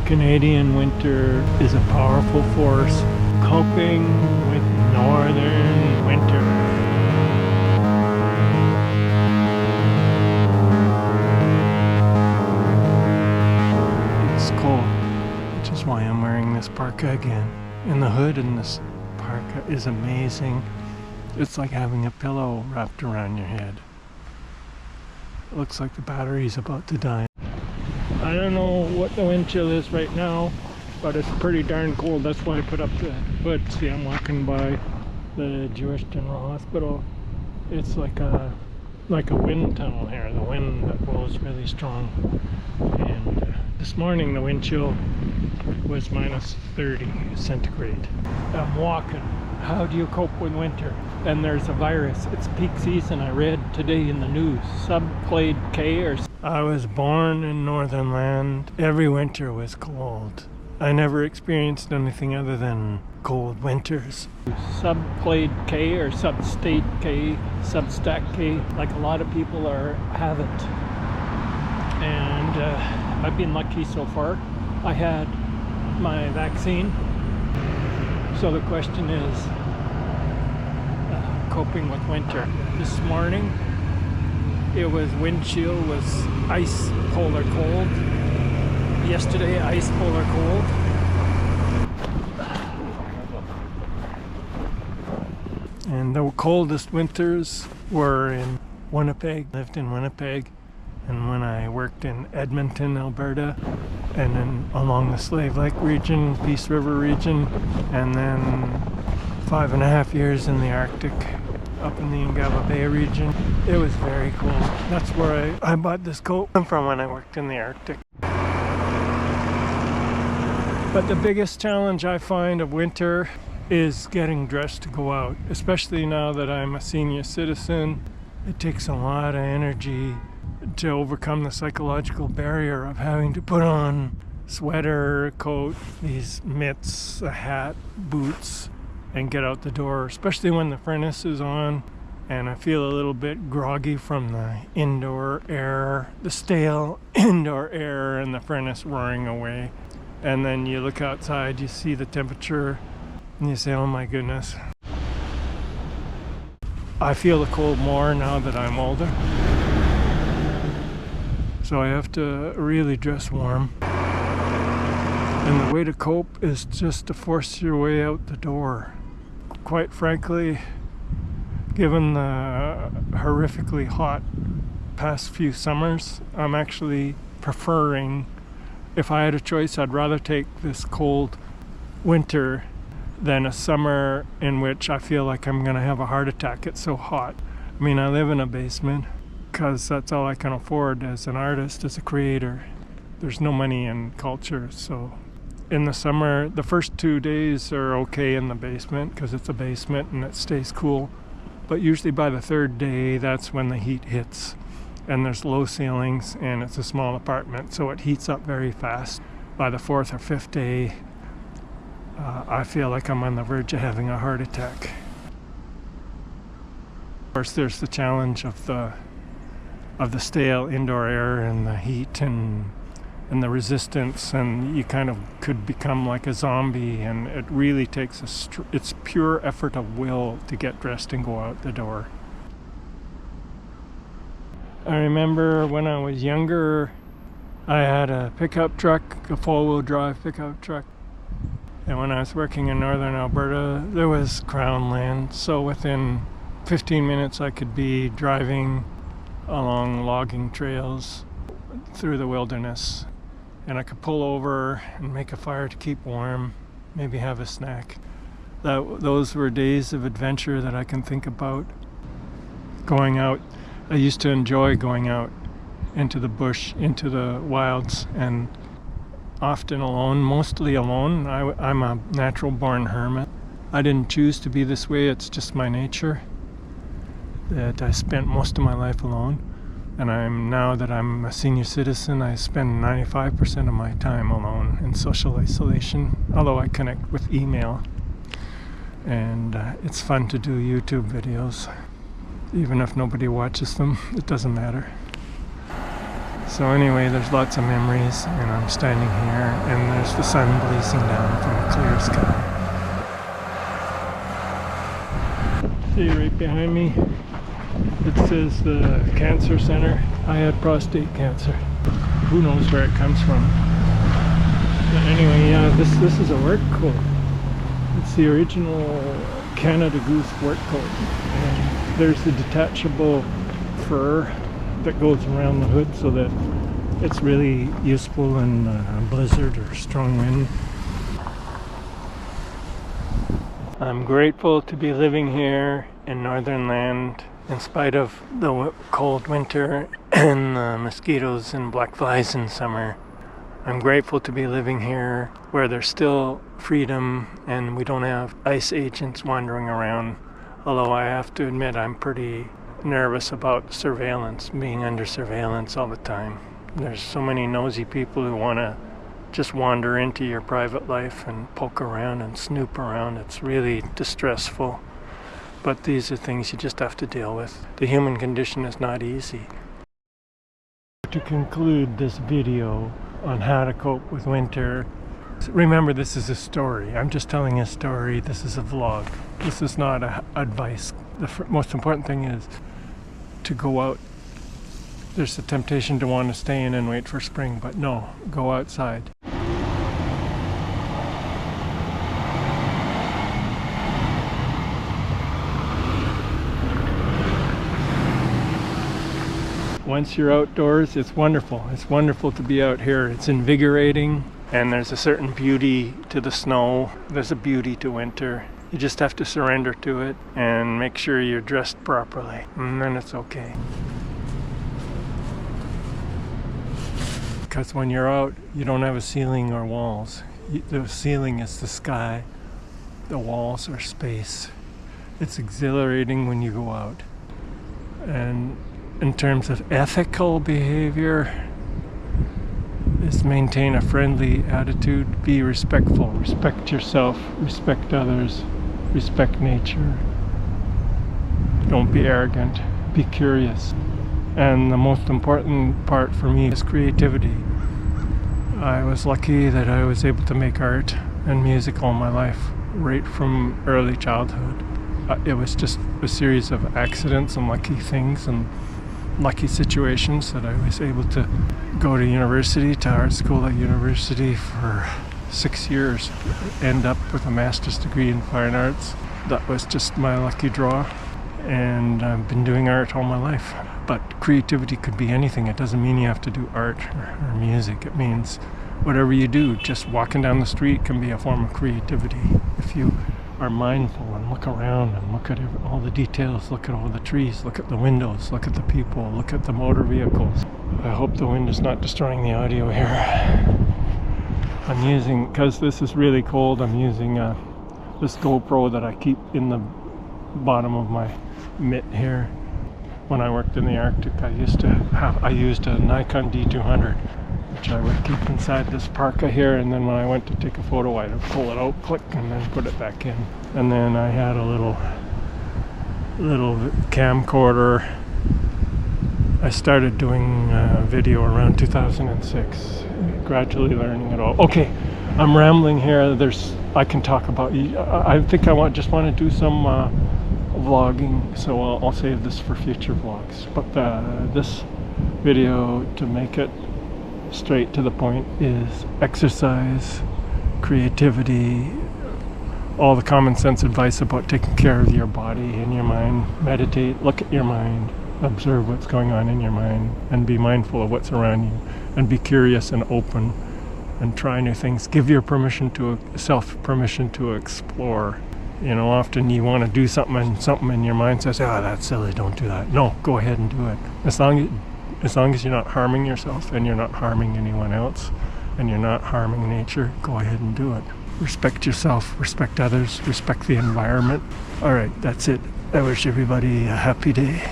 Canadian winter is a powerful force, coping with northern winter. It's cold, which is why I'm wearing this parka again. And the hood in this parka is amazing. It's like having a pillow wrapped around your head. It looks like the battery's about to die. I don't know what the wind chill is right now, but it's pretty darn cold. That's why I put up the hood. See, I'm walking by the Jewish General Hospital. It's like a wind tunnel here, the wind that blows really strong. And this morning the wind chill was minus 30 centigrade. I'm walking. How do you cope with winter? And there's a virus. It's peak season. I read today in the news. Subclade K or... I was born in northern land. Every winter was cold. I never experienced anything other than cold winters. Subclade K or substate K, substack K, like a lot of people have it. And I've been lucky so far. I had my vaccine. So the question is coping with winter. This morning it was wind chill, was ice polar cold. Yesterday ice polar cold. And the coldest winters were in Winnipeg. Lived in Winnipeg, and when I worked in Edmonton, Alberta, and then along the Slave Lake region, Peace River region, and then 5.5 years in the Arctic, up in the Ungava Bay region. It was very cold. That's where I bought this coat from when I worked in the Arctic. But the biggest challenge I find of winter is getting dressed to go out, especially now that I'm a senior citizen. It takes a lot of energy to overcome the psychological barrier of having to put on sweater, coat, these mitts, a hat, boots, and get out the door, especially when the furnace is on and I feel a little bit groggy from the indoor air, the stale indoor air and the furnace roaring away. And then you look outside, you see the temperature, and you say, oh my goodness. I feel the cold more now that I'm older. So I have to really dress warm. And the way to cope is just to force your way out the door. Quite frankly, given the horrifically hot past few summers, I'm actually preferring, if I had a choice, I'd rather take this cold winter than a summer in which I feel like I'm going to have a heart attack. It's so hot. I mean, I live in a basement because that's all I can afford as an artist, as a creator. There's no money in culture, so in the summer, the first 2 days are okay in the basement because it's a basement and it stays cool. But usually by the third day, that's when the heat hits. And there's low ceilings and it's a small apartment, so it heats up very fast. By the fourth or fifth day, I feel like I'm on the verge of having a heart attack. Of course, there's the challenge of the stale indoor air and the heat and the resistance, and you kind of could become like a zombie, and it really takes it's pure effort of will to get dressed and go out the door. I remember when I was younger, I had a pickup truck, a four-wheel drive pickup truck, and when I was working in northern Alberta, there was crown land, so within 15 minutes I could be driving along logging trails through the wilderness. And I could pull over and make a fire to keep warm, maybe have a snack. Those were days of adventure that I can think about. Going out, I used to enjoy going out into the bush, into the wilds, and often alone, mostly alone. I'm a natural-born hermit. I didn't choose to be this way, it's just my nature. That I spent most of my life alone. And now that I'm a senior citizen, I spend 95% of my time alone in social isolation, although I connect with email. And it's fun to do YouTube videos. Even if nobody watches them, it doesn't matter. So anyway, there's lots of memories, and I'm standing here, and there's the sun blazing down from a clear sky. See right behind me, it says the cancer center. I had prostate cancer. Who knows where it comes from? But anyway, yeah, this is a work coat. It's the original Canada Goose work coat. And there's the detachable fur that goes around the hood so that it's really useful in a blizzard or strong wind. I'm grateful to be living here in northern land in spite of the cold winter and the mosquitoes and black flies in summer. I'm grateful to be living here where there's still freedom and we don't have ICE agents wandering around, although I have to admit I'm pretty nervous about surveillance, being under surveillance all the time. There's so many nosy people who want to just wander into your private life and poke around and snoop around. It's really distressful, but these are things you just have to deal with. The human condition is not easy. To conclude this video on how to cope with winter, remember, this is a story. I'm just telling a story. This is a vlog. This is not advice. The most important thing is to go out. There's the temptation to want to stay in and wait for spring, but no, go outside. Once you're outdoors, it's wonderful. It's wonderful to be out here. It's invigorating, and there's a certain beauty to the snow. There's a beauty to winter. You just have to surrender to it and make sure you're dressed properly, and then it's okay. Because when you're out, you don't have a ceiling or walls. The ceiling is the sky. The walls are space. It's exhilarating when you go out. And in terms of ethical behavior, is maintain a friendly attitude, be respectful, respect yourself, respect others, respect nature. Don't be arrogant, be curious. And the most important part for me is creativity. I was lucky that I was able to make art and music all my life, right from early childhood. It was just a series of accidents and lucky things and lucky situations that I was able to go to university, to art school at university for 6 years, end up with a master's degree in fine arts. That was just my lucky draw, and I've been doing art all my life. But creativity could be anything. It doesn't mean you have to do art or music. It means whatever you do, just walking down the street can be a form of creativity. If you are mindful and look around and look at all the details, look at all the trees, look at the windows, look at the people, look at the motor vehicles. I hope the wind is not destroying the audio here. I'm using, because this is really cold, I'm using this GoPro that I keep in the bottom of my mitt here. When I worked in the Arctic, I used a Nikon D200, which I would keep inside this parka here, and then when I went to take a photo, I'd pull it out, click, and then put it back in. And then I had a little camcorder. I started doing video around 2006, gradually learning it all. Okay, I'm rambling here. I can talk about. I think I just want to do some vlogging, so I'll save this for future vlogs. But this video, to make it straight to the point, is exercise, creativity, all the common sense advice about taking care of your body and your mind. Meditate, look at your mind, observe what's going on in your mind, and be mindful of what's around you, and be curious and open and try new things. Give your self permission to explore. You know, often you want to do something and something in your mind says, "Oh, that's silly, don't do that." No, go ahead and do it. As long as you're not harming yourself and you're not harming anyone else and you're not harming nature, go ahead and do it. Respect yourself, respect others, respect the environment. All right, that's it. I wish everybody a happy day.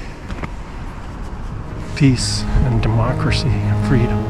Peace and democracy and freedom.